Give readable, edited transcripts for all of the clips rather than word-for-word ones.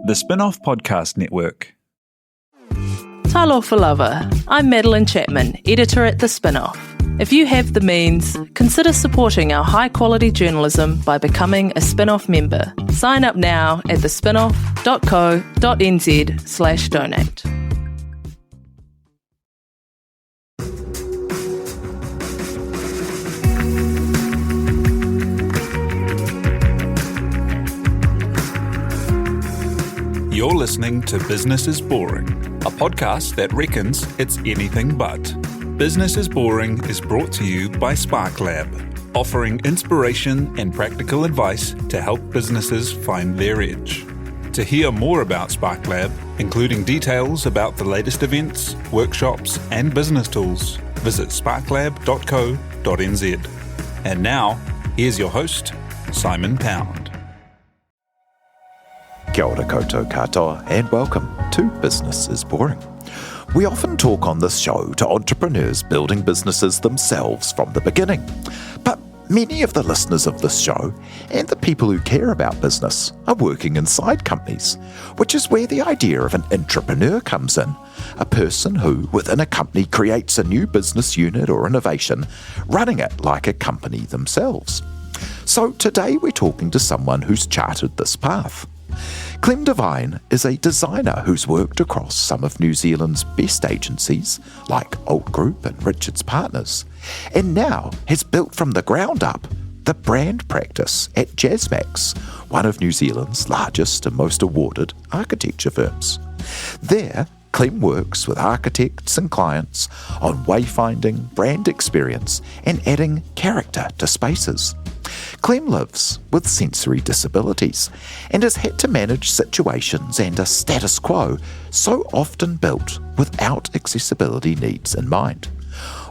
The Spin-Off Podcast Network. Talofa lover, I'm Madeline Chapman, editor at The Spin-Off. If you have the means, consider supporting our high-quality journalism by becoming a Spin-Off member. Sign up now at thespinoff.co.nz/donate. You're listening to Business is Boring, a podcast that reckons it's anything but. Business is Boring is brought to you by Spark Lab, offering inspiration and practical advice to help businesses find their edge. To hear more about Spark Lab, including details about the latest events, workshops, and business tools, visit sparklab.co.nz. And now, here's your host, Simon Pound. Kia ora koutou katoa and welcome to Business is Boring. We often talk on this show to entrepreneurs building businesses themselves from the beginning. But many of the listeners of this show and the people who care about business are working inside companies, which is where the idea of an intrepreneur comes in, a person who, within a company, creates a new business unit or innovation, running it like a company themselves. So today we're talking to someone who's charted this path. Clem Devine is a designer who's worked across some of New Zealand's best agencies like Alt Group and Richards Partners, and now has built from the ground up the brand practice at Jasmax, one of New Zealand's largest and most awarded architecture firms. There, Clem works with architects and clients on wayfinding, brand experience, and adding character to spaces. Clem lives with sensory disabilities and has had to manage situations and a status quo so often built without accessibility needs in mind.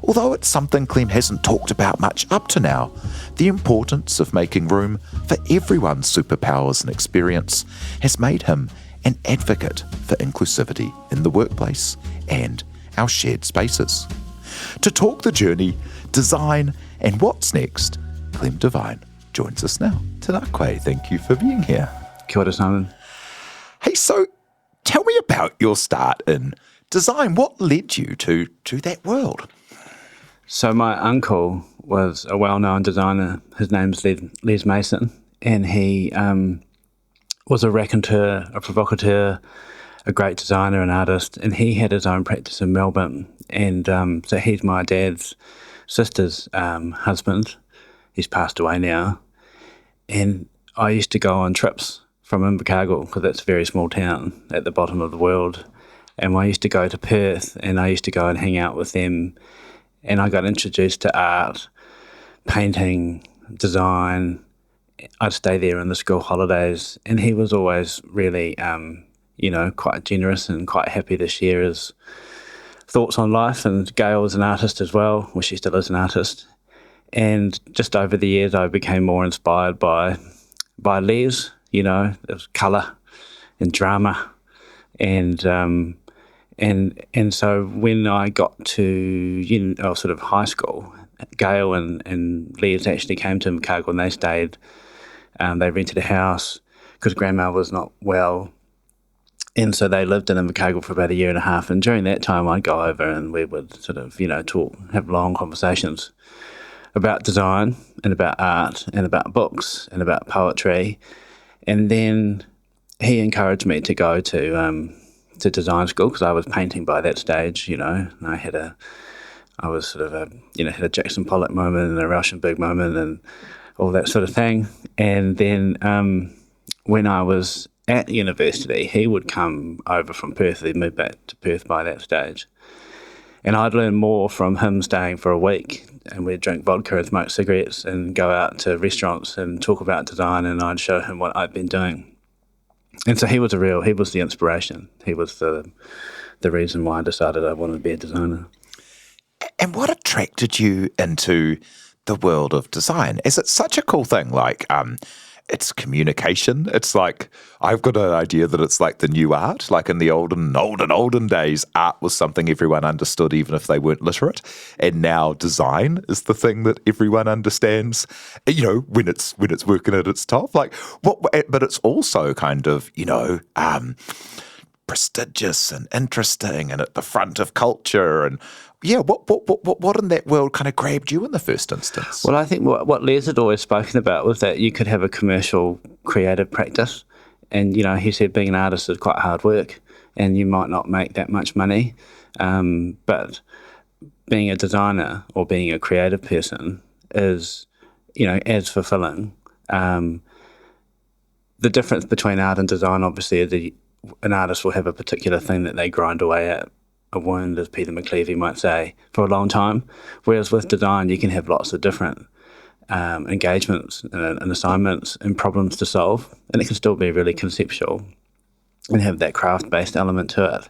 Although it's something Clem hasn't talked about much up to now, the importance of making room for everyone's superpowers and experience has made him an advocate for inclusivity in the workplace and our shared spaces. To talk the journey, design, and what's next, Clem Devine joins us now. Tēnā koe, thank you for being here. Kia ora, Simon. Hey, so tell me about your start in design. What led you to that world? So my uncle was a well-known designer. His name's Les Mason, and he was a raconteur, a provocateur, a great designer and artist, and he had his own practice in Melbourne. And so he's my dad's sister's husband. He's passed away now. And I used to go on trips from Invercargill, because that's a very small town at the bottom of the world. And I used to go to Perth, and I used to go and hang out with them. And I got introduced to art, painting, design. I'd stay there in the school holidays. And he was always really, quite generous and quite happy to share his thoughts on life. And Gail was an artist as well, well, she still is an artist. And just over the years, I became more inspired by Les. There was colour and drama, and so when I got to sort of high school, Gail and Les actually came to Invercargill, and they stayed. They rented a house because Grandma was not well, and so they lived in Invercargill for about a year and a half. And during that time, I'd go over and we would sort of talk, have long conversations about design and about art and about books and about poetry. And then he encouraged me to go to design school, because I was painting by that stage, and I had a Jackson Pollock moment and a Rauschenberg moment and all that sort of thing. And then when I was at university, he would come over from Perth. He'd moved back to Perth by that stage. And I'd learn more from him staying for a week, and we'd drink vodka and smoke cigarettes and go out to restaurants and talk about design, and I'd show him what I'd been doing. And so he was the inspiration. He was the reason why I decided I wanted to be a designer. And what attracted you into the world of design? Is it such a cool thing? Like, it's communication. It's like, I've got an idea that it's like the new art. Like in the olden days, art was something everyone understood, even if they weren't literate. And now design is the thing that everyone understands, when it's working at its top. Like, but it's also kind of, prestigious and interesting and at the front of culture. And what in that world kind of grabbed you in the first instance? Well, I think what Les had always spoken about was that you could have a commercial creative practice. And, he said being an artist is quite hard work and you might not make that much money. But being a designer or being a creative person is, as fulfilling. The difference between art and design, obviously, is an artist will have a particular thing that they grind away at, a wound, as Peter McClevey might say, for a long time. Whereas with design, you can have lots of different engagements and assignments and problems to solve, and it can still be really conceptual and have that craft-based element to it.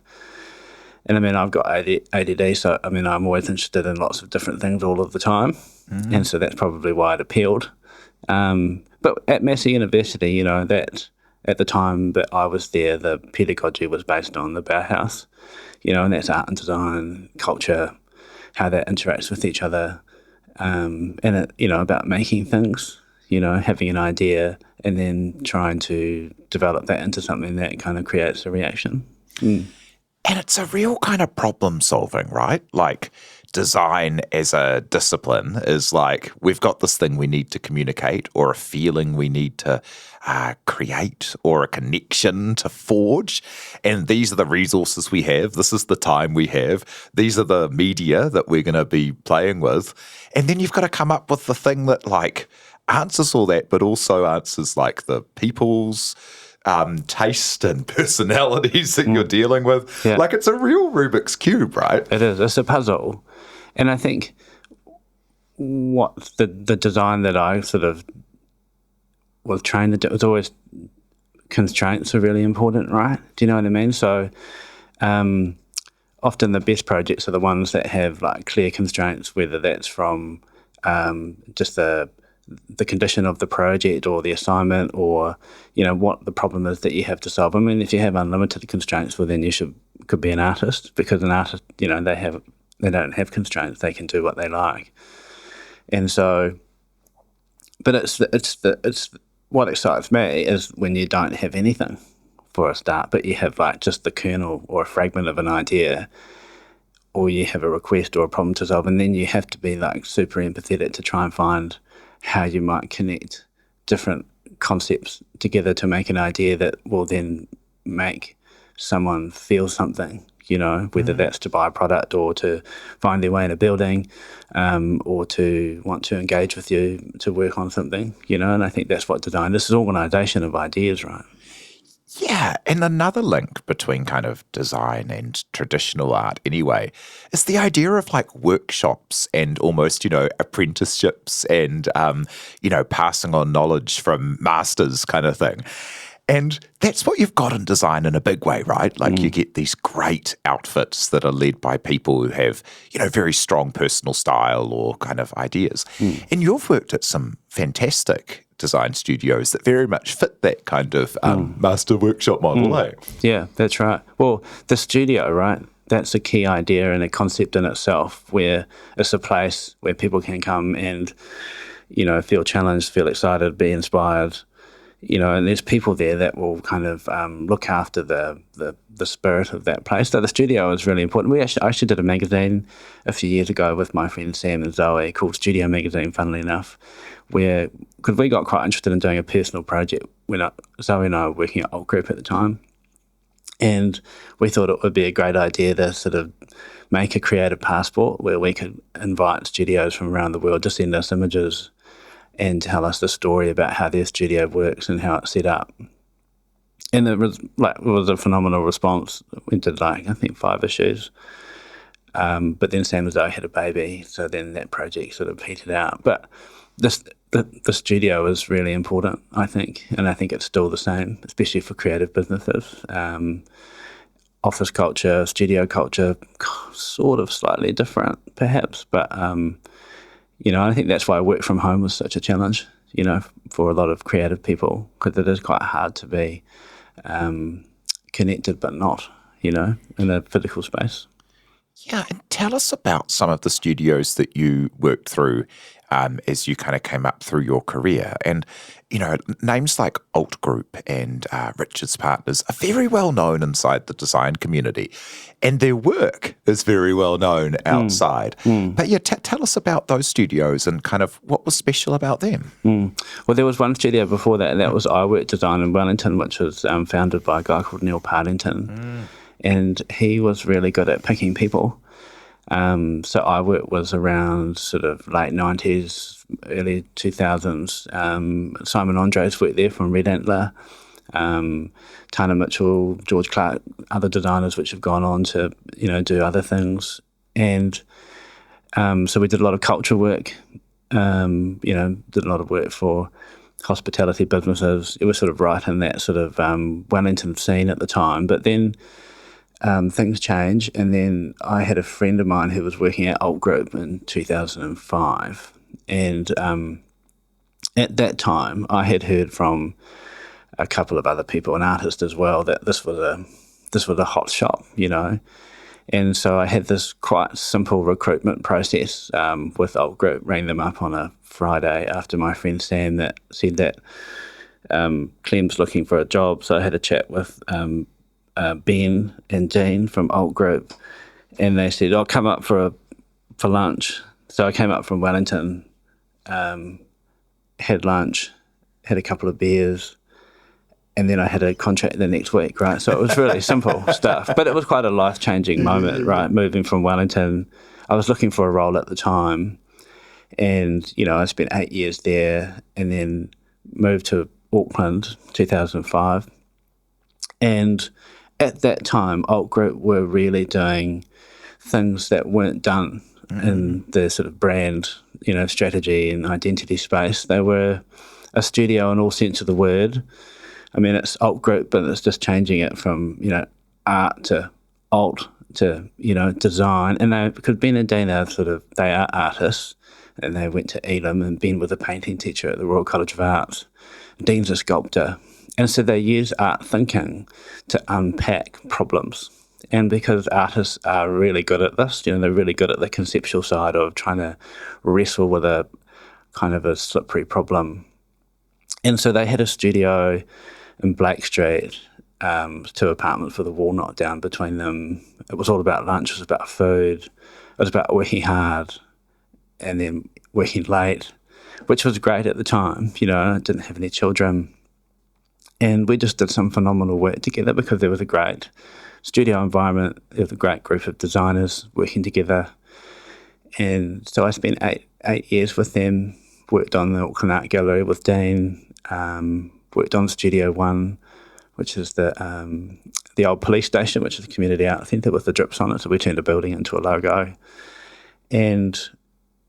And I mean, I've got ADD, so I mean, I'm always interested in lots of different things all of the time, and so that's probably why it appealed. But at Massey University, that at the time that I was there, the pedagogy was based on the Bauhaus, and that's art and design, culture, how that interacts with each other, and it, about making things, having an idea and then trying to develop that into something that kind of creates a reaction. And it's a real kind of problem solving, right? Like, design as a discipline is like, we've got this thing we need to communicate, or a feeling we need to create, or a connection to forge. And these are the resources we have. This is the time we have. These are the media that we're going to be playing with. And then you've got to come up with the thing that like answers all that, but also answers like the people's taste and personalities that you're dealing with. Yeah. Like, it's a real Rubik's Cube, right? It is. It's a puzzle. And I think what the design that I sort of was trained to do was always constraints are really important, right? Do you know what I mean? So often the best projects are the ones that have like clear constraints, whether that's from just the condition of the project or the assignment, or what the problem is that you have to solve. I mean, if you have unlimited constraints, well, then you could be an artist, because an artist, they don't have constraints. They can do what they like. And so, but it's what excites me is when you don't have anything for a start, but you have like just the kernel or a fragment of an idea, or you have a request or a problem to solve, and then you have to be like super empathetic to try and find how you might connect different concepts together to make an idea that will then make someone feel something, whether that's to buy a product or to find their way in a building, or to want to engage with you to work on something, and I think that's what design, this is organisation of ideas, right? Yeah, and another link between kind of design and traditional art anyway is the idea of like workshops and almost, apprenticeships and, passing on knowledge from masters kind of thing. And that's what you've got in design in a big way, right? Like you get these great outfits that are led by people who have, very strong personal style or kind of ideas. And you've worked at some fantastic design studios that very much fit that kind of master workshop model, eh? Yeah, that's right. Well, the studio, right? That's a key idea and a concept in itself, where it's a place where people can come and, feel challenged, feel excited, be inspired, and there's people there that will kind of look after the spirit of that place. So the studio is really important. I actually did a magazine a few years ago with my friends Sam and Zoe called Studio Magazine, funnily enough, because we got quite interested in doing a personal project when Zoe and I were working at Alt Group at the time. And we thought it would be a great idea to sort of make a creative passport where we could invite studios from around the world to send us images and tell us the story about how their studio works and how it's set up. And it was a phenomenal response. We did I think 5 issues. But then Sam and Zoe had a baby, so then that project sort of petered out. But the studio is really important, I think, and I think it's still the same, especially for creative businesses. Office culture, studio culture, sort of slightly different, perhaps, but I think that's why work from home was such a challenge. for a lot of creative people, because it is quite hard to be connected but not, in a physical space. Yeah, and tell us about some of the studios that you worked through as you kind of came up through your career. And, names like Alt Group and Richard's Partners are very well known inside the design community, and their work is very well known outside. But yeah, tell us about those studios and kind of what was special about them. Well, there was one studio before that, and that was iWork Design in Wellington, which was founded by a guy called Neil Partington. And he was really good at picking people. So iWork was around sort of late 90s, early 2000s. Simon Andres worked there from Red Antler. Tana Mitchell, George Clark, other designers which have gone on to, do other things. And so we did a lot of culture work, did a lot of work for hospitality businesses. It was sort of right in that sort of Wellington scene at the time. But then things change, and then I had a friend of mine who was working at Alt Group in 2005, and at that time I had heard from a couple of other people, an artist as well, that this was a hot shop, and so I had this quite simple recruitment process with Alt Group. Rang them up on a Friday after my friend Sam that said that Clem's looking for a job, so I had a chat with Ben and Dean from Alt Group, and they said, "I'll come up for lunch." So I came up from Wellington, had lunch, had a couple of beers, and then I had a contract the next week, right? So it was really simple stuff, but it was quite a life-changing moment, right? Moving from Wellington, I was looking for a role at the time, and I spent 8 years there, and then moved to Auckland, 2005, and at that time, Alt Group were really doing things that weren't done in the sort of brand, strategy and identity space. They were a studio in all sense of the word. I mean, it's Alt Group, but it's just changing it from, art to alt to, design. And they, because Ben and Dean are they are artists, and they went to Elam, and Ben was a painting teacher at the Royal College of Arts. Dean's a sculptor. And so they use art thinking to unpack problems. And because artists are really good at this, they're really good at the conceptual side of trying to wrestle with a kind of a slippery problem. And so they had a studio in Blake Street, 2 apartments with a wall knocked down between them. It was all about lunch, it was about food, it was about working hard and then working late, which was great at the time. I didn't have any children. And we just did some phenomenal work together because there was a great studio environment, there was a great group of designers working together. And so I spent eight years with them, worked on the Auckland Art Gallery with Dean, worked on Studio One, which is the old police station, which is a community art centre with the drips on it. So we turned a building into a logo. And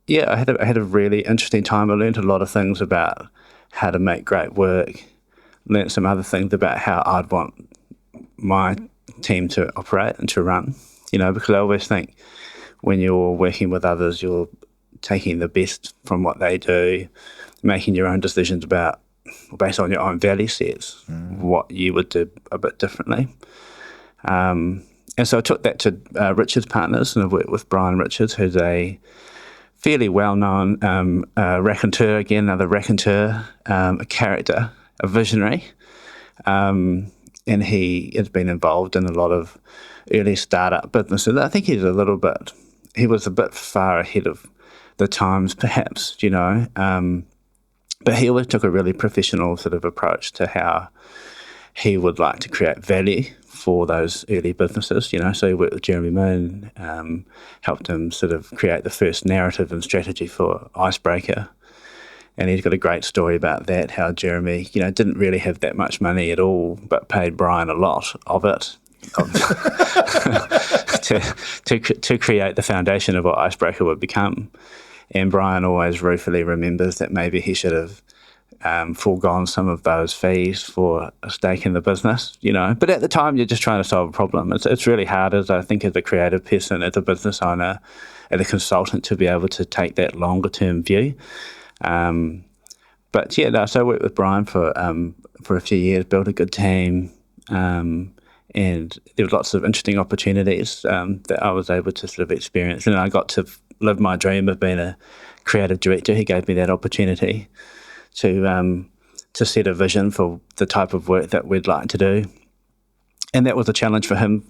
yeah, I had a really interesting time. I learned a lot of things about how to make great work, learned some other things about how I'd want my team to operate and to run, because I always think when you're working with others, you're taking the best from what they do, making your own decisions about, based on your own value sets, what you would do a bit differently. And so I took that to Richard's Partners, and I've worked with Brian Richards, who's a fairly well-known raconteur, again, another raconteur, a character, a visionary, and he has been involved in a lot of early startup businesses. I think he was a bit far ahead of the times, perhaps, but he always took a really professional sort of approach to how he would like to create value for those early businesses, So he worked with Jeremy Moon, helped him sort of create the first narrative and strategy for Icebreaker. And he's got a great story about that, how Jeremy, didn't really have that much money at all, but paid Brian a lot of it to create the foundation of what Icebreaker would become. And Brian always ruefully remembers that maybe he should have foregone some of those fees for a stake in the business, But at the time, you're just trying to solve a problem. It's really hard, as a creative person, as a business owner, as a consultant, to be able to take that longer-term view. But yeah, no, so I worked with Brian for a few years, built a good team, and there were lots of interesting opportunities that I was able to sort of experience. And I got to live my dream of being a creative director. He gave me that opportunity to set a vision for the type of work that we'd like to do. And that was a challenge for him,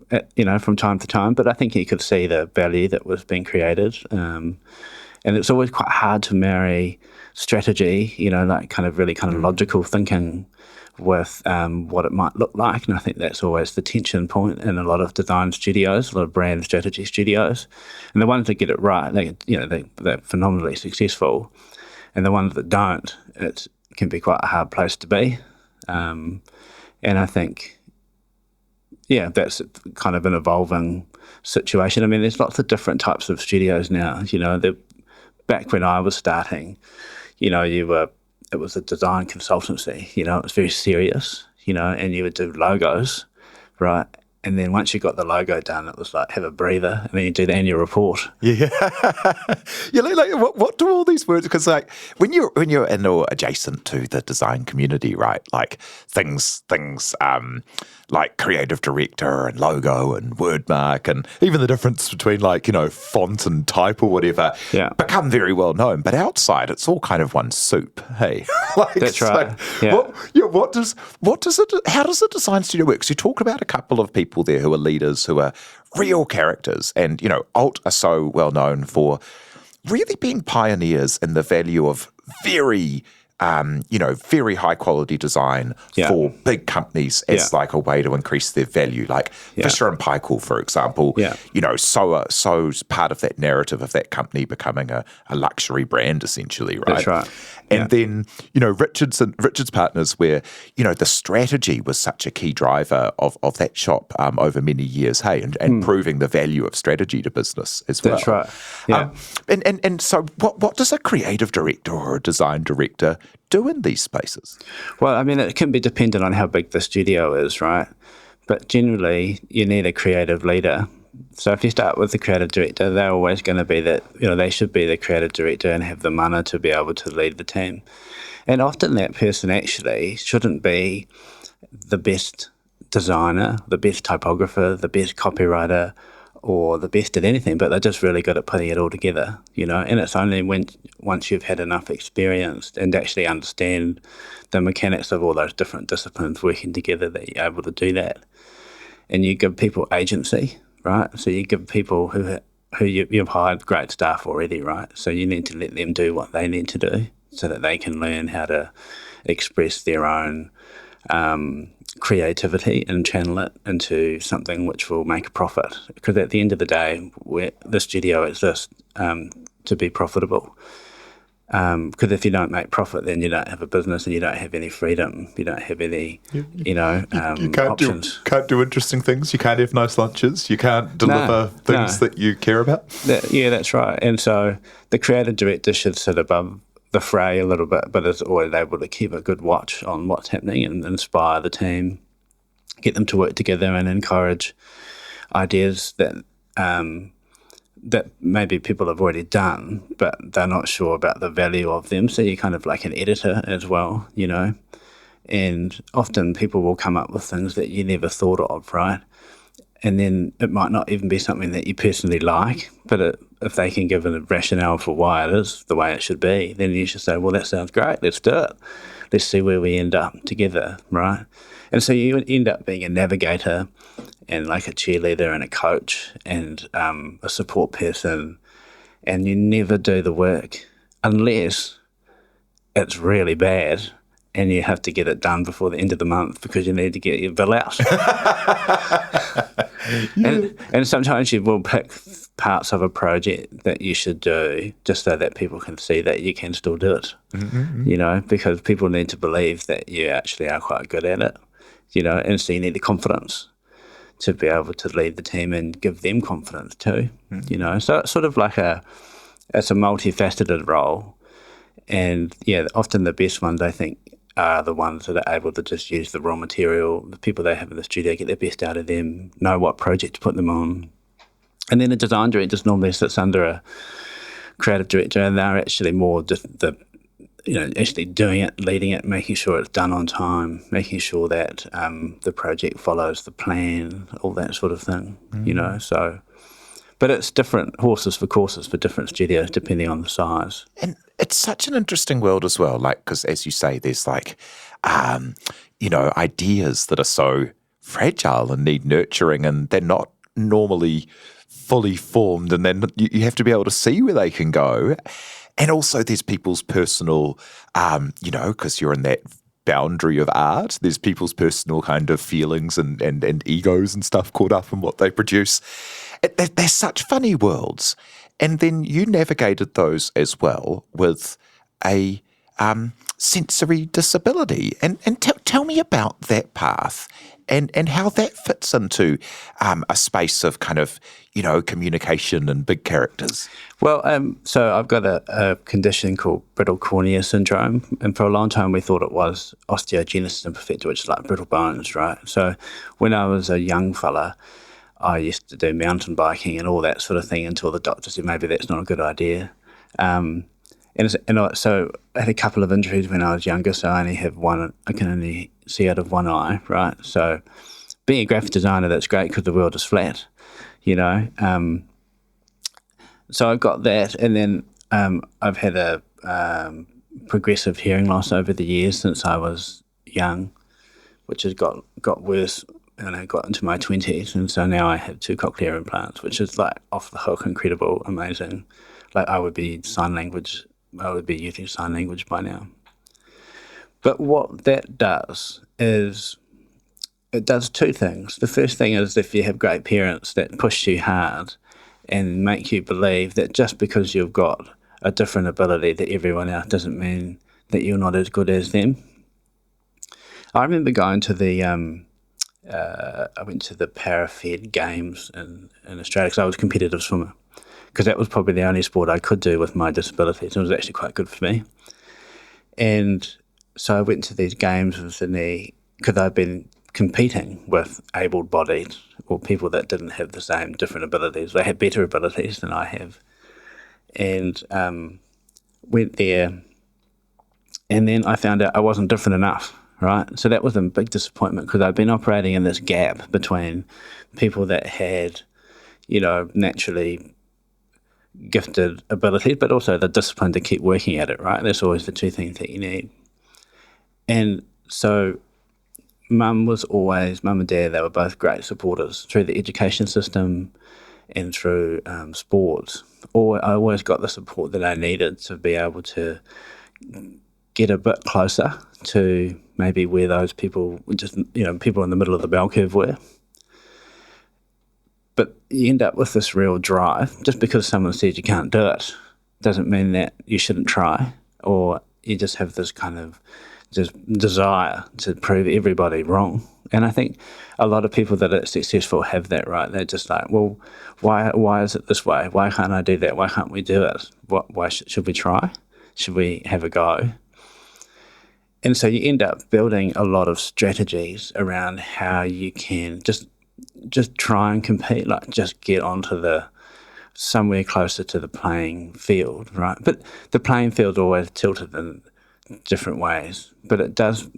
from time to time. But I think he could see the value that was being created. And it's always quite hard to marry strategy, like kind of really kind of logical thinking with what it might look like. And I think that's always the tension point in a lot of design studios, a lot of brand strategy studios. And the ones that get it right, they're phenomenally successful. And the ones that don't, it can be quite a hard place to be. And I think, that's kind of an evolving situation. I mean, there's lots of different types of studios now. Back when I was starting, it was a design consultancy, it was very serious, and you would do logos, right? And then once you got the logo done, it was like, have a breather, and then you do the annual report. Yeah. What do all these words, because like when you're in or adjacent to the design community, right? Like things like creative director and logo and wordmark and even the difference between font and type or whatever become very well known. But outside, it's all kind of one soup. Hey, that's right. How does a design studio work? So you talk about a couple of people there who are leaders, who are real characters, and Alt are so well known for really being pioneers in the value of very very high quality design for big companies as like a way to increase their value. Like Fisher and Paykel, for example, so part of that narrative of that company becoming a luxury brand, essentially, right? That's right. And then, Richard's Partners, where, the strategy was such a key driver of that shop over many years, and proving the value of strategy to business as well. That's right. Yeah. And so what does a creative director or a design director do in these spaces? Well, I mean, it can be dependent on how big the studio is, right? But generally, you need a creative leader. So if you start with the creative director, they're always going to be that, they should be the creative director and have the mana to be able to lead the team. And often that person actually shouldn't be the best designer, the best typographer, the best copywriter, or the best at anything, but they're just really good at putting it all together, and it's only once you've had enough experience and actually understand the mechanics of all those different disciplines working together that you're able to do that. And you give people agency, right? So you give people who you've hired great staff already, right? So you need to let them do what they need to do so that they can learn how to express their own creativity and channel it into something which will make a profit. Because at the end of the day, the studio exists to be profitable. Because if you don't make profit, then you don't have a business and you don't have any freedom. You don't have any, you can't options. Can't do interesting things. You can't have nice lunches. You can't deliver things that you care about. That's right. And so the creative director should sit above the fray a little bit, but is always able to keep a good watch on what's happening and inspire the team, get them to work together and encourage ideas that that maybe people have already done, but they're not sure about the value of them. So you're kind of like an editor as well, and often people will come up with things that you never thought of, right? And then it might not even be something that you personally like, but if they can give a rationale for why it is the way it should be, then you should say, well, that sounds great, let's do it. Let's see where we end up together, right? And so you end up being a navigator and like a cheerleader and a coach and a support person, and you never do the work unless it's really bad and you have to get it done before the end of the month because you need to get your bill out. And sometimes you will pick parts of a project that you should do just so that people can see that you can still do it, because people need to believe that you actually are quite good at it, and so you need the confidence to be able to lead the team and give them confidence too, So it's sort of like it's a multifaceted role. And often the best ones, I think, are the ones that are able to just use the raw material, the people they have in the studio, get the best out of them, know what project to put them on. And then a design director normally sits under a creative director, and they're actually more just actually doing it, leading it, making sure it's done on time, making sure that the project follows the plan, all that sort of thing, so. But it's different horses for courses for different studios depending on the size. And it's such an interesting world as well, like, because as you say, there's like, ideas that are so fragile and need nurturing, and they're not normally fully formed, and then you have to be able to see where they can go. And also there's people's personal, because you're in that boundary of art, there's people's personal kind of feelings and egos and stuff caught up in what they produce. They're such funny worlds. And then you navigated those as well with a sensory disability. And tell me about that path and how that fits into a space of kind of, communication and big characters. Well, so I've got a condition called brittle cornea syndrome. And for a long time we thought it was osteogenesis imperfecta, which is like brittle bones, right? So when I was a young fella, I used to do mountain biking and all that sort of thing until the doctor said maybe that's not a good idea. So I had a couple of injuries when I was younger, so I only have one. I can only see out of one eye, right? So being a graphic designer, that's great because the world is flat, So I've got that, and then I've had a progressive hearing loss over the years since I was young, which has got worse. And I got into my 20s, and so now I have 2 cochlear implants, which is like off the hook, incredible, amazing. Like I would be using sign language by now. But what that does is it does 2 things. The first thing is if you have great parents that push you hard and make you believe that just because you've got a different ability that everyone else doesn't mean that you're not as good as them. I remember going to I went to the Parafed Games in Australia because I was a competitive swimmer, because that was probably the only sport I could do with my disabilities. It was actually quite good for me. And so I went to these games in Sydney because I've been competing with able-bodied or people that didn't have the same different abilities. They had better abilities than I have. And went there, and then I found out I wasn't different enough. Right, so that was a big disappointment because I'd been operating in this gap between people that had, naturally gifted abilities, but also the discipline to keep working at it. Right, that's always the 2 things that you need. And so, Mum and Dad, they were both great supporters through the education system and through sports. I always got the support that I needed to be able to get a bit closer to maybe where those people, people in the middle of the bell curve were. But you end up with this real drive. Just because someone says you can't do it doesn't mean that you shouldn't try, or you just have this kind of just desire to prove everybody wrong. And I think a lot of people that are successful have that, right? They're just like, well, why is it this way? Why can't I do that? Why can't we do it? Why should we try? Should we have a go? And so you end up building a lot of strategies around how you can just try and compete, like just get onto somewhere closer to the playing field, right? But the playing field's always tilted in different ways, but it does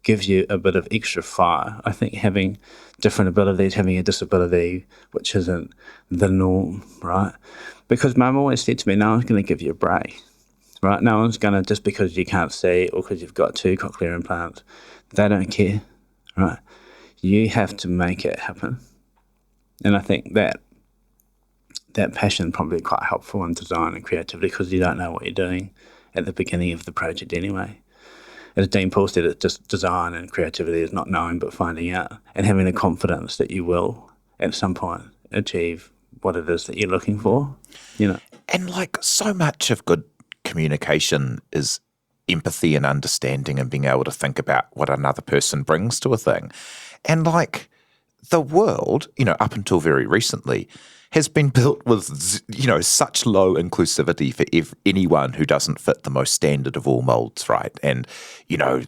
give you a bit of extra fire. I think having different abilities, having a disability, which isn't the norm, right? Because Mum always said to me, no one's going to give you a break. Right, no one's going to, just because you can't see or because you've got 2 cochlear implants, they don't care, right? You have to make it happen. And I think that passion probably quite helpful in design and creativity because you don't know what you're doing at the beginning of the project anyway. As Dean Paul said, it's just design and creativity is not knowing but finding out and having the confidence that you will at some point achieve what it is that you're looking for, And like so much of good communication is empathy and understanding and being able to think about what another person brings to a thing. And like the world, up until very recently, has been built with, such low inclusivity for anyone who doesn't fit the most standard of all molds, right? And,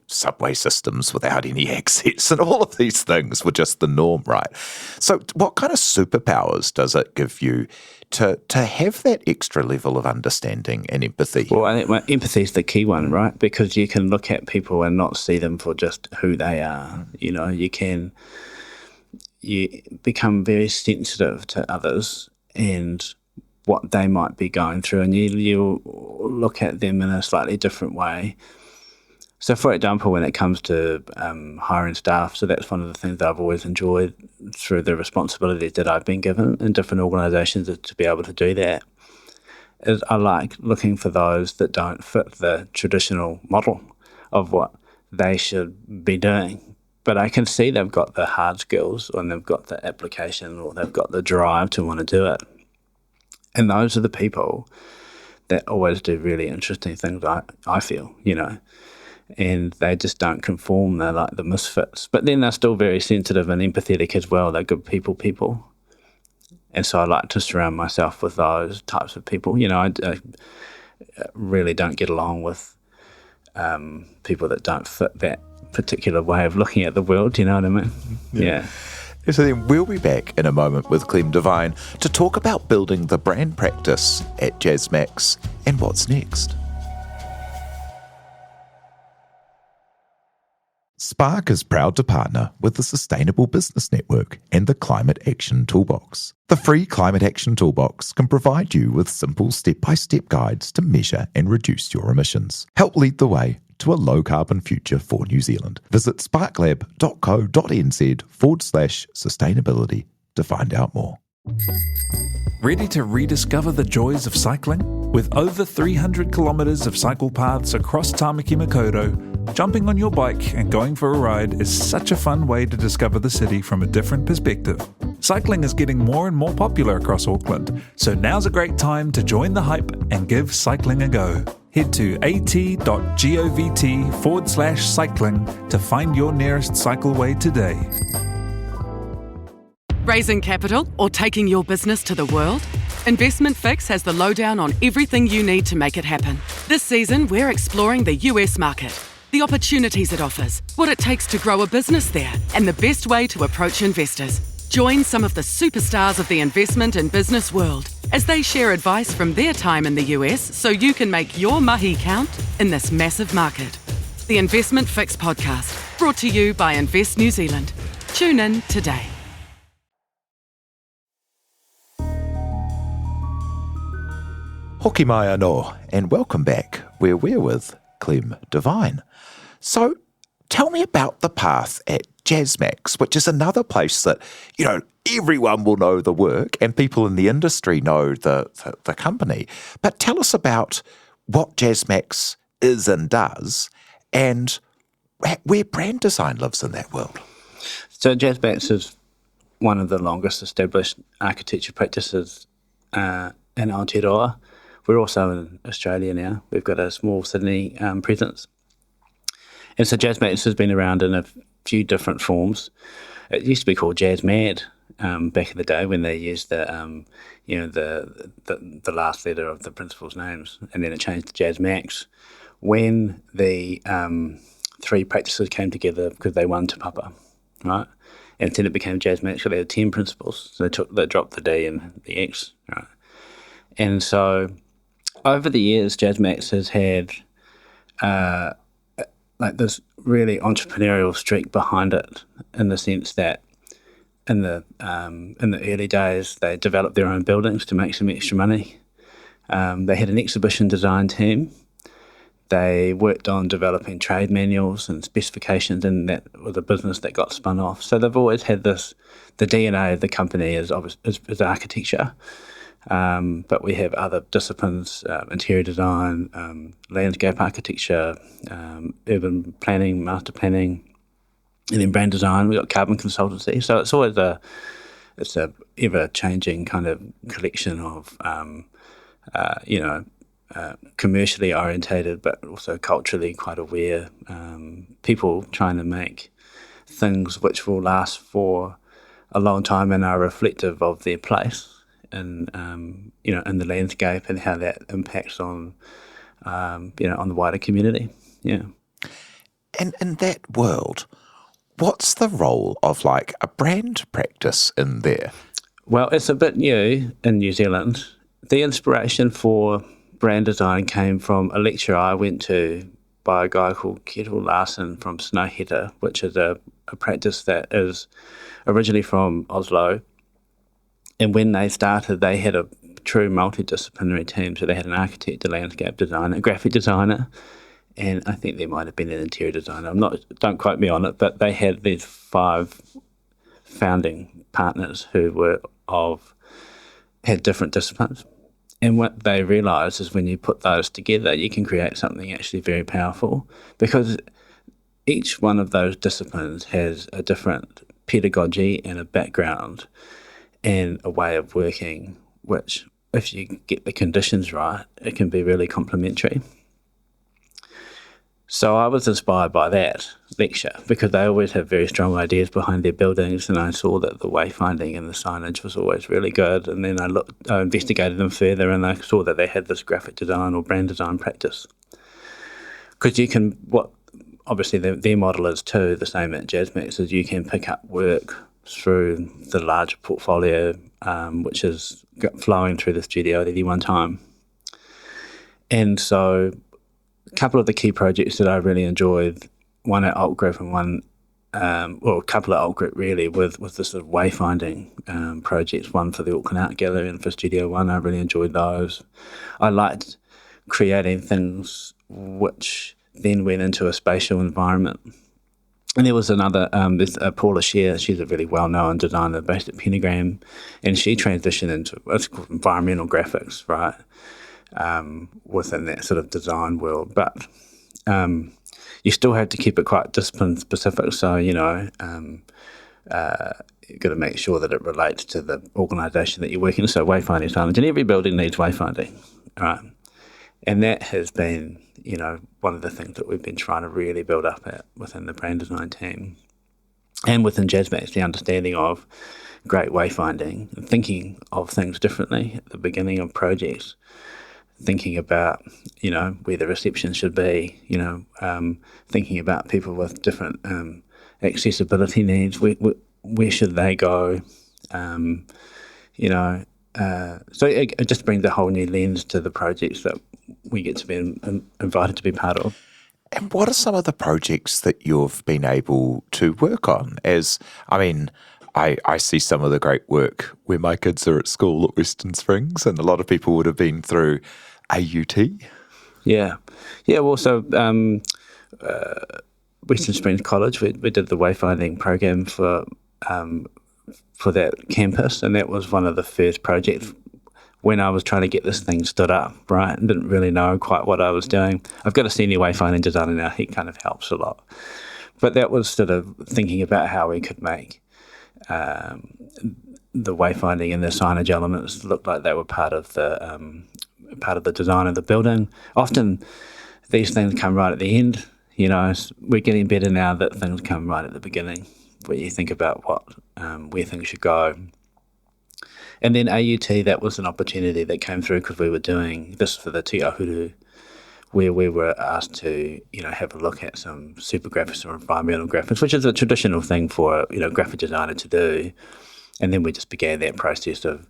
subway systems without any access and all of these things were just the norm, right? So what kind of superpowers does it give you to have that extra level of understanding and empathy? Well, I think empathy is the key one, right? Because you can look at people and not see them for just who they are. You become very sensitive to others and what they might be going through, and you look at them in a slightly different way. So, for example, when it comes to hiring staff, so that's one of the things that I've always enjoyed through the responsibilities that I've been given in different organisations, is to be able to do that. Is I like looking for those that don't fit the traditional model of what they should be doing. But I can see they've got the hard skills, and they've got the application, or they've got the drive to want to do it. And those are the people that always do really interesting things, I feel, and they just don't conform. They're like the misfits. But then they're still very sensitive and empathetic as well. They're good people. And so I like to surround myself with those types of people. I really don't get along with people that don't fit that particular way of looking at the world, you know what I mean? Yeah. So then we'll be back in a moment with Clem Devine to talk about building the brand practice at Jasmax and what's next. Spark is proud to partner with the Sustainable Business Network and the Climate Action Toolbox. The free Climate Action Toolbox can provide you with simple step-by-step guides to measure and reduce your emissions. Help lead the way to a low-carbon future for New Zealand. Visit sparklab.co.nz/sustainability to find out more. Ready to rediscover the joys of cycling? With over 300 kilometres of cycle paths across Tamaki Makaurau, jumping on your bike and going for a ride is such a fun way to discover the city from a different perspective. Cycling is getting more and more popular across Auckland, so now's a great time to join the hype and give cycling a go. Head to at.govt/cycling to find your nearest cycleway today. Raising capital or taking your business to the world? Investment Fix has the lowdown on everything you need to make it happen. This season, we're exploring the US market, the opportunities it offers, what it takes to grow a business there, and the best way to approach investors. Join some of the superstars of the investment and business world as they share advice from their time in the US so you can make your mahi count in this massive market. The Investment Fix podcast, brought to you by Invest New Zealand. Tune in today. Hoki mai anō, and welcome back, where we're with Clem Devine. So, tell me about the path at Jasmax, which is another place that, everyone will know the work and people in the industry know the company. But tell us about what Jasmax is and does, and where brand design lives in that world. So Jasmax is one of the longest established architecture practices in Aotearoa. We're also in Australia now. We've got a small Sydney presence. And so Jasmax has been around in a few different forms. It used to be called JazMad back in the day, when they used the last letter of the principals' names, and then it changed to Jasmax when the three practices came together because they won Te Papa, right? And then it became Jasmax. So they had 10 principles. So they dropped the D and the X, right? And so over the years, Jasmax has had this really entrepreneurial streak behind it, in the sense that in the early days they developed their own buildings to make some extra money. They had an exhibition design team. They worked on developing trade manuals and specifications, and that was a business that got spun off. So they've always had the DNA of the company is architecture. But we have other disciplines, interior design, landscape architecture, urban planning, master planning, and then brand design. We've got carbon consultancy. So it's always a ever-changing kind of collection of, commercially orientated, but also culturally quite aware people trying to make things which will last for a long time and are reflective of their place in in the landscape and how that impacts on on the wider community. Yeah. And in that world, what's the role of like a brand practice in there? Well, it's a bit new in New Zealand. The inspiration for brand design came from a lecture I went to by a guy called Kettle Larson from Snowheater, which is a practice that is originally from Oslo. And when they started, they had a true multidisciplinary team. So they had an architect, a landscape designer, a graphic designer, and I think there might have been an interior designer. Don't quote me on it, but they had these 5 founding partners who had different disciplines. And what they realised is when you put those together, you can create something actually very powerful, because each one of those disciplines has a different pedagogy and a background and a way of working, which, if you get the conditions right, it can be really complementary. So I was inspired by that lecture because they always have very strong ideas behind their buildings, and I saw that the wayfinding and the signage was always really good. And then I investigated them further, and I saw that they had this graphic design or brand design practice. Because obviously their model is too the same at Jasmax, is you can pick up work through the larger portfolio, which is flowing through the studio at any one time. And so a couple of the key projects that I really enjoyed, one at Alt Group and one, a couple at Alt Group really, with the sort of wayfinding projects, one for the Auckland Art Gallery and for Studio One. I really enjoyed those. I liked creating things which then went into a spatial environment. And there was another, there's Paula Scher, she's a really well-known designer based at Pentagram, and she transitioned into what's called environmental graphics, right? Within that sort of design world, but you still have to keep it quite discipline specific. So you've got to make sure that it relates to the organisation that you're working in. So wayfinding signage, and every building needs wayfinding, right? And that has been, one of the things that we've been trying to really build up at within the brand design team, and within Jasmax, the understanding of great wayfinding and thinking of things differently at the beginning of projects. Thinking about, where the reception should be, thinking about people with different accessibility needs, where should they go, so it just brings a whole new lens to the projects that we get to be invited to be part of. And what are some of the projects that you've been able to work on? I see some of the great work where my kids are at school at Western Springs, and a lot of people would have been through AUT. Yeah. Well, so Western Springs College, we did the wayfinding program for that campus, and that was one of the first projects when I was trying to get this thing stood up, right? And didn't really know quite what I was doing. I've got a senior wayfinding designer now. He kind of helps a lot. But that was sort of thinking about how we could make the wayfinding and the signage elements look like they were part of the design of the building. Often these things come right at the end. We're getting better now that things come right at the beginning, where you think about where things should go. And then AUT, that was an opportunity that came through because we were doing this for the Te Ahuru, where we were asked to, have a look at some super graphics or environmental graphics, which is a traditional thing for a graphic designer to do. And then we just began that process of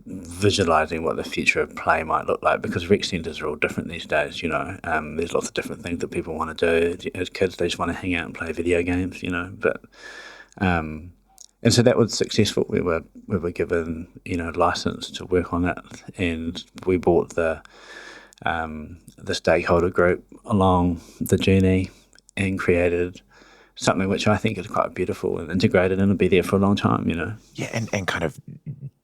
visualising what the future of play might look like, because rec centres are all different these days. There's lots of different things that people want to do. As kids, they just want to hang out and play video games, but and so that was successful. We were given license to work on it, and we brought the stakeholder group along the journey and created something which I think is quite beautiful and integrated, and will be there for a long time. Yeah, and kind of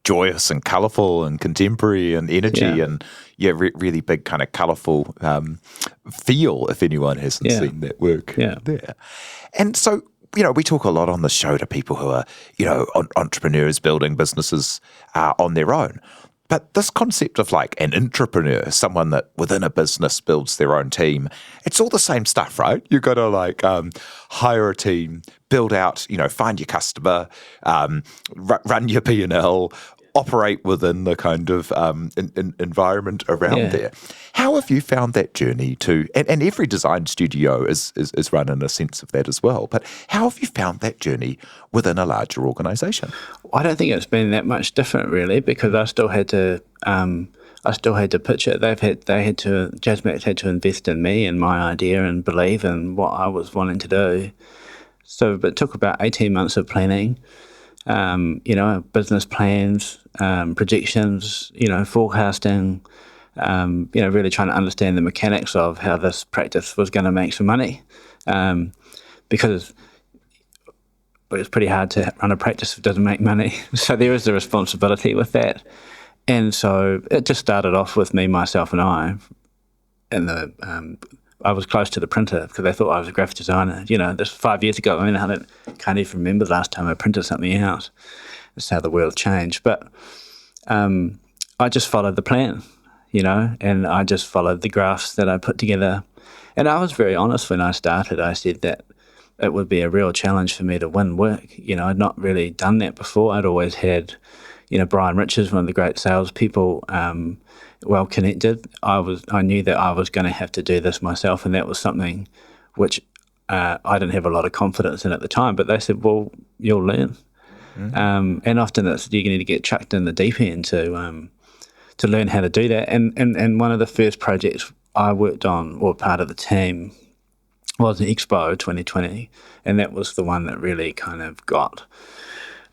joyous and colourful and contemporary and energy, and really big kind of colourful feel, if anyone hasn't seen that work there. And so, we talk a lot on the show to people who are, entrepreneurs building businesses on their own. But this concept of like an intrapreneur, someone that within a business builds their own team, it's all the same stuff, right? You've got to like hire a team, build out, find your customer, run your P&L, operate within the kind of environment around there. How have you found that journey to, and every design studio is run in a sense of that as well, but how have you found that journey within a larger organisation? I don't think it's been that much different really, because I still had to pitch it. Jasmax had to invest in me and my idea and believe in what I was wanting to do. So it took about 18 months of planning, business plans, projections, forecasting, really trying to understand the mechanics of how this practice was going to make some money, because it's pretty hard to run a practice if it doesn't make money. So there is a responsibility with that. And so it just started off with me, myself and I, and I was close to the printer because they thought I was a graphic designer. This 5 years ago. I mean, I can't even remember the last time I printed something out. That's how the world changed. But I just followed the plan, and I just followed the graphs that I put together. And I was very honest when I started. I said that it would be a real challenge for me to win work. I'd not really done that before. I'd always had, Brian Richards, one of the great salespeople, well connected. I knew that I was going to have to do this myself, and that was something which I didn't have a lot of confidence in at the time. But they said, "Well, you'll learn," and often you're going to get chucked in the deep end to learn how to do that. And one of the first projects I worked on, or part of the team, was the Expo 2020, and that was the one that really kind of got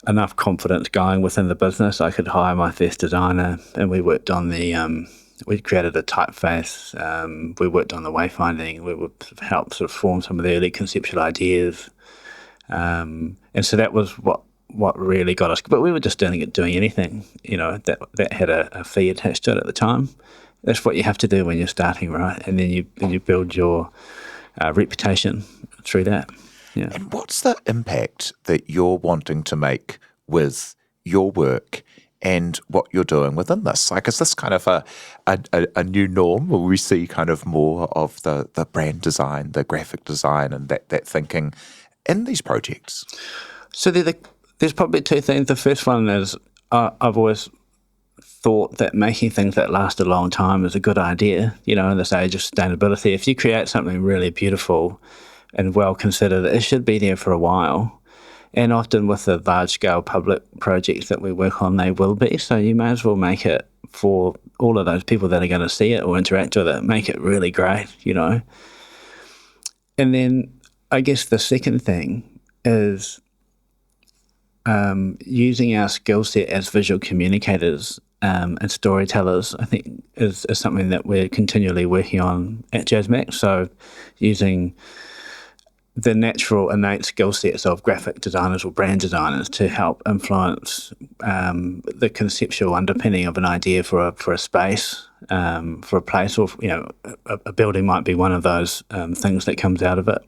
enough confidence going within the business. I could hire my first designer, and we worked on we created a typeface, we worked on the wayfinding, we would help sort of form some of the early conceptual ideas. And so that was what really got us, but we were just doing anything, that had a fee attached to it at the time. That's what you have to do when you're starting, right? And then you build your reputation through that. Yeah. And what's the impact that you're wanting to make with your work and what you're doing within this? Like, is this kind of a new norm where we see kind of more of the brand design, the graphic design and that thinking in these projects? So there's probably two things. The first one is I've always thought that making things that last a long time is a good idea, in this age of sustainability. If you create something really beautiful and well considered, it should be there for a while. And often with the large-scale public projects that we work on, they will be. So you may as well make it for all of those people that are going to see it or interact with it, make it really great, And then I guess the second thing is using our skill set as visual communicators and storytellers, I think, is something that we're continually working on at Jasmax. So using the natural innate skill sets of graphic designers or brand designers to help influence the conceptual underpinning of an idea for a space, for a place, or a building might be one of those things that comes out of it.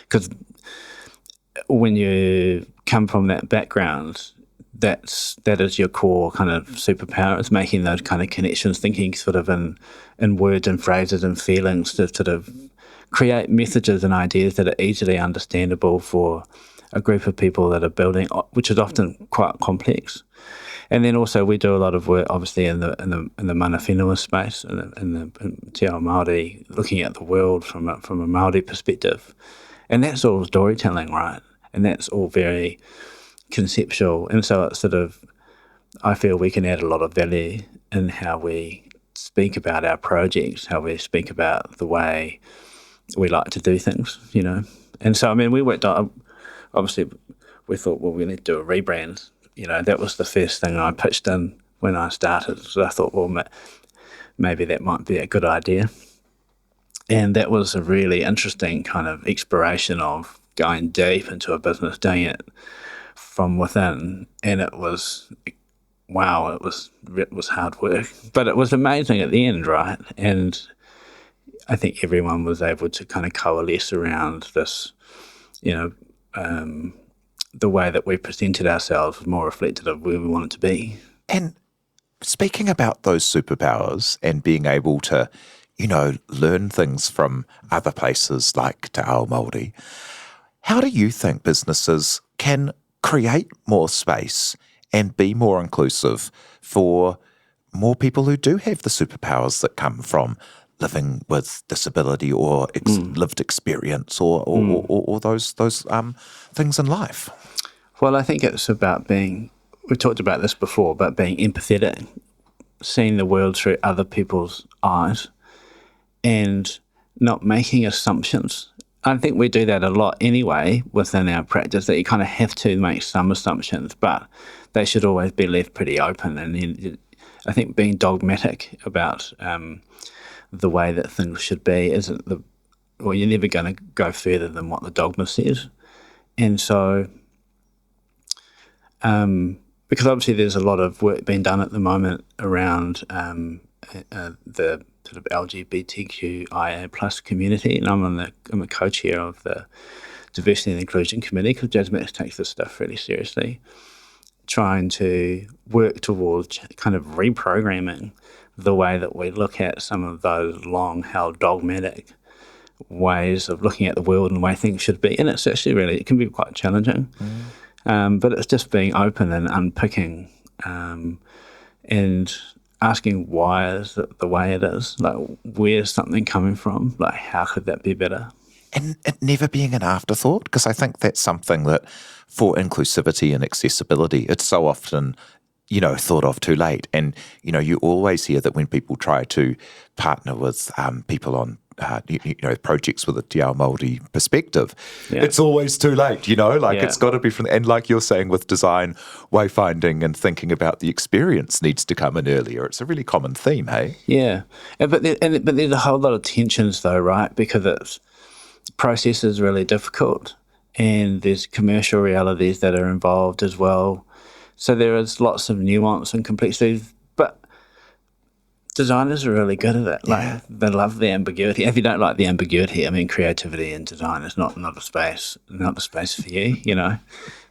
Because when you come from that background, that is your core kind of superpower. It's making those kind of connections, thinking sort of in words and phrases and feelings to sort of create messages and ideas that are easily understandable for a group of people that are building, which is often quite complex. And then also we do a lot of work, obviously, in the mana whenua space, in Te Ao Māori, looking at the world from a Māori perspective. And that's all storytelling, right? And that's all very conceptual. And so it's sort of, I feel we can add a lot of value in how we speak about our projects, how we speak about the way we like to do things, And so, I mean, we worked on, obviously, we thought, well, we need to do a rebrand. That was the first thing I pitched in when I started. So I thought, well, maybe that might be a good idea. And that was a really interesting kind of exploration of going deep into a business, doing it from within. And it was, wow, it was hard work. But it was amazing at the end, right? And I think everyone was able to kind of coalesce around this, the way that we presented ourselves was more reflective of where we wanted to be. And speaking about those superpowers and being able to, learn things from other places like Te Ao Māori, how do you think businesses can create more space and be more inclusive for more people who do have the superpowers that come from living with disability or lived experience or those things in life? Well, I think it's about we talked about this before, about being empathetic, seeing the world through other people's eyes and not making assumptions. I think we do that a lot anyway within our practice, that you kind of have to make some assumptions, but they should always be left pretty open. And I think being dogmatic about the way that things should be you're never going to go further than what the dogma says. And so, because obviously there's a lot of work being done at the moment around the sort of LGBTQIA plus community, and I'm a co-chair of the Diversity and Inclusion Committee, because Jasmax takes this stuff really seriously, trying to work towards kind of reprogramming the way that we look at some of those long-held dogmatic ways of looking at the world and the way things should be. And it's actually it can be quite challenging. But it's just being open and unpicking and asking why is it the way it is? Like, where's something coming from? Like, how could that be better? And it never being an afterthought, because I think that's something that for inclusivity and accessibility, it's so often, thought of too late. And, you always hear that when people try to partner with people on projects with a Te Ao Māori perspective, it's always too late, it's got to be from, and like you're saying with design, wayfinding and thinking about the experience needs to come in earlier. It's a really common theme, hey? Yeah, but there's a whole lot of tensions though, right? Because the process is really difficult and there's commercial realities that are involved as well. So there is lots of nuance and complexity, but designers are really good at it. Like, they love the ambiguity. If you don't like the ambiguity, I mean, creativity in design is not the space for you,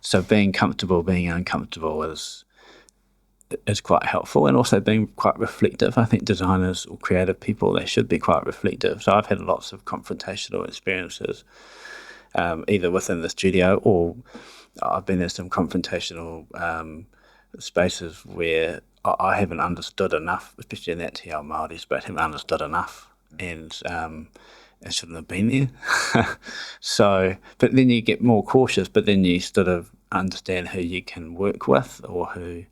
So being comfortable, being uncomfortable is quite helpful, and also being quite reflective. I think designers or creative people, they should be quite reflective. So I've had lots of confrontational experiences, either within the studio or I've been in some confrontational spaces where I haven't understood enough, especially in that Te Ao Māori space, haven't understood enough and shouldn't have been there. So, but then you get more cautious, but then you sort of understand who you can work with or who,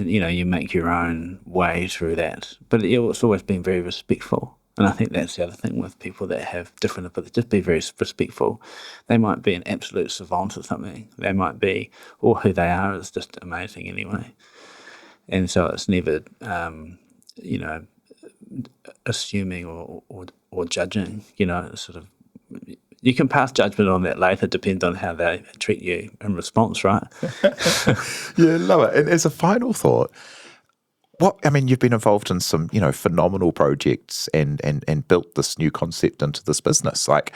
you make your own way through that. But it's always been very respectful. And I think that's the other thing with people that have different abilities, just be very respectful. They might be an absolute savant at something. They might be, or who they are is just amazing anyway. And so it's never, assuming or judging, sort of, you can pass judgment on that later, depends on how they treat you in response, right? Yeah, love it. And as a final thought, you've been involved in some, phenomenal projects and built this new concept into this business. Like,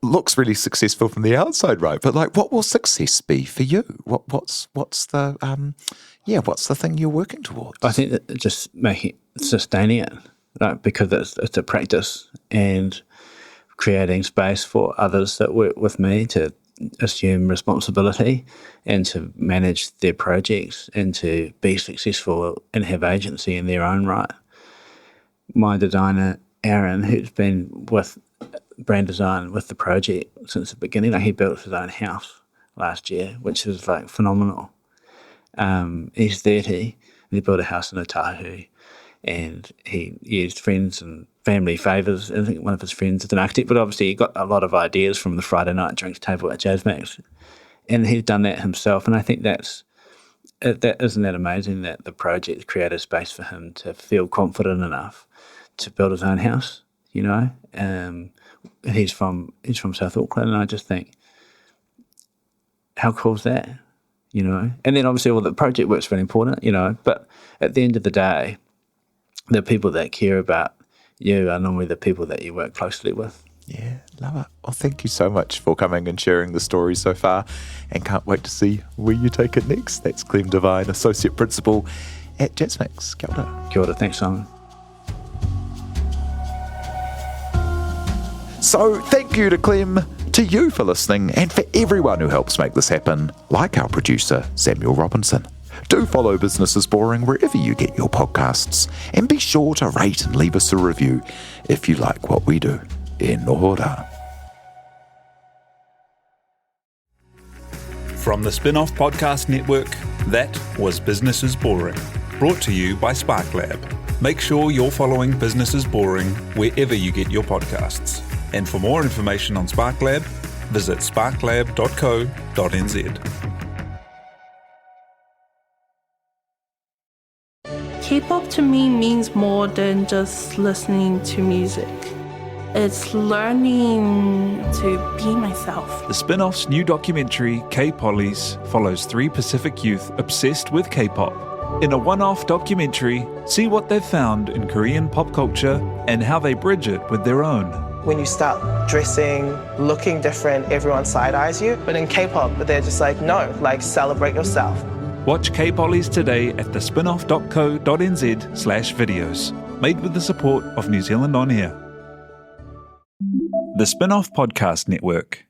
looks really successful from the outside, right? But what will success be for you? What's the thing you're working towards? I think that just sustaining it, right? Because it's a practice, and creating space for others that work with me to assume responsibility and to manage their projects and to be successful and have agency in their own right. My designer, Aaron, who's been with brand design with the project since the beginning, he built his own house last year, which is phenomenal. He's 30 and he built a house in Otahu, and he used friends and family favours. I think one of his friends is an architect, but obviously he got a lot of ideas from the Friday night drinks table at Jasmax, and he's done that himself. And I think isn't that amazing that the project created space for him to feel confident enough to build his own house, he's from South Auckland, and I just think, how cool is that, And then obviously the project work's really important, but at the end of the day, the people that care about you are normally the people that you work closely with. Yeah, love it. Well, thank you so much for coming and sharing the story so far, and can't wait to see where you take it next. That's Clem Devine, Associate Principal at Jasmax. Kia ora. Kia ora, thanks Simon. So thank you to Clem, to you for listening, and for everyone who helps make this happen, like our producer Samuel Robinson. Do follow Business is Boring wherever you get your podcasts, and be sure to rate and leave us a review if you like what we do. E nohora. From the Spin-Off Podcast Network, that was Business is Boring, brought to you by SparkLab. Make sure you're following Business is Boring wherever you get your podcasts. And for more information on SparkLab, visit sparklab.co.nz. K-pop to me means more than just listening to music. It's learning to be myself. The Spin-Off's new documentary, K-Pollies, follows 3 Pacific youth obsessed with K-pop. In a one-off documentary, see what they've found in Korean pop culture and how they bridge it with their own. When you start dressing, looking different, everyone side-eyes you. But in K-pop, they're just like, no, like celebrate yourself. Watch K-Pollies today at thespinoff.co.nz/videos. Made with the support of New Zealand On Air. The Spin-Off Podcast Network.